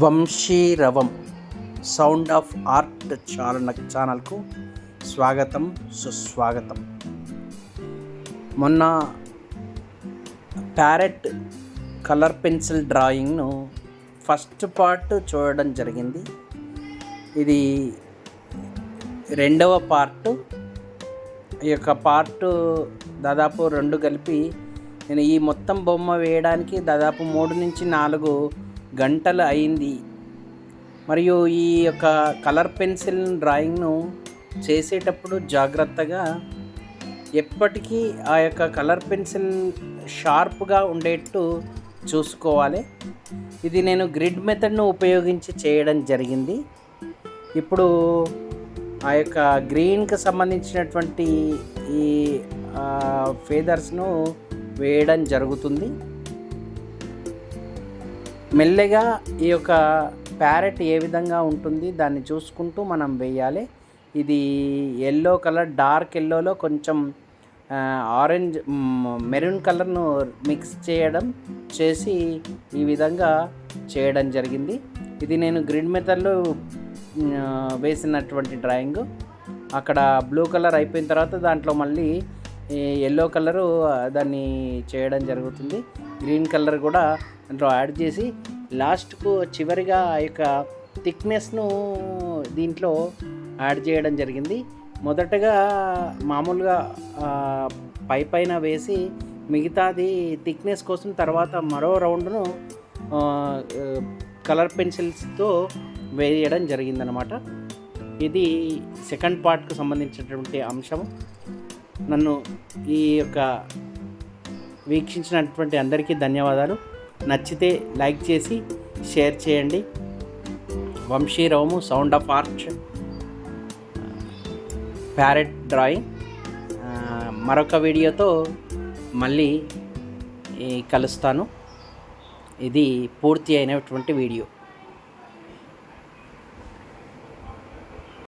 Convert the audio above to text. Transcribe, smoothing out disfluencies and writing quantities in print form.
వంశీరవం sound of art ఛానల్కు స్వాగతం సుస్వాగతం. మొన్న ప్యారెట్ కలర్ పెన్సిల్ డ్రాయింగ్ను ఫస్ట్ పార్ట్ చూడడం జరిగింది. ఇది రెండవ పార్ట్. ఈ యొక్క పార్ట్ దాదాపు 2 కలిపి నేను ఈ మొత్తం బొమ్మ వేయడానికి దాదాపు 3 నుంచి 4 గంటలు అయింది. మరియు ఈ యొక్క కలర్ పెన్సిల్ డ్రాయింగ్ను చేసేటప్పుడు జాగ్రత్తగా ఎప్పటికీ ఆ యొక్క కలర్ పెన్సిల్ షార్ప్గా ఉండేట్టు చూసుకోవాలి. ఇది నేను గ్రిడ్ మెథడ్ను ఉపయోగించి చేయడం జరిగింది. ఇప్పుడు ఆ యొక్క గ్రీన్కి సంబంధించినటువంటి ఈ ఫెదర్స్ను వేయడం జరుగుతుంది. మెల్లగా ఈ యొక్క ప్యారెట్ ఏ విధంగా ఉంటుంది దాన్ని చూసుకుంటూ మనం వేయాలి. ఇది ఎల్లో కలర్, డార్క్ ఎల్లోలో కొంచెం ఆరెంజ్ మెరూన్ కలర్ను మిక్స్ చేసి ఈ విధంగా చేయడం జరిగింది. ఇది నేను గ్రిడ్ మెథడ్లో వేసినటువంటి డ్రాయింగ్. అక్కడ బ్లూ కలర్ అయిపోయిన తర్వాత దాంట్లో మళ్ళీ ఎల్లో కలరు దాన్ని చేయడం జరుగుతుంది. గ్రీన్ కలర్ కూడా దాంట్లో యాడ్ చేసి లాస్ట్కు చివరిగా ఆ యొక్క థిక్నెస్ను దీంట్లో యాడ్ చేయడం జరిగింది. మొదటగా మామూలుగా పైన వేసి మిగతాది థిక్నెస్ కోసం తర్వాత మరో రౌండ్ను కలర్ పెన్సిల్స్తో వేయడం జరిగిందనమాట. ఇది సెకండ్ పార్ట్కు సంబంధించినటువంటి అంశం. నన్ను ఈ యొక్క వీక్షించినటువంటి అందరికీ ధన్యవాదాలు. నచ్చితే లైక్ చేసి షేర్ చేయండి. Vamsiravamu sound of art parrot drawing. మరొక వీడియోతో మళ్ళీ కలుస్తాను. ఇది పూర్తి అయినటువంటి వీడియో.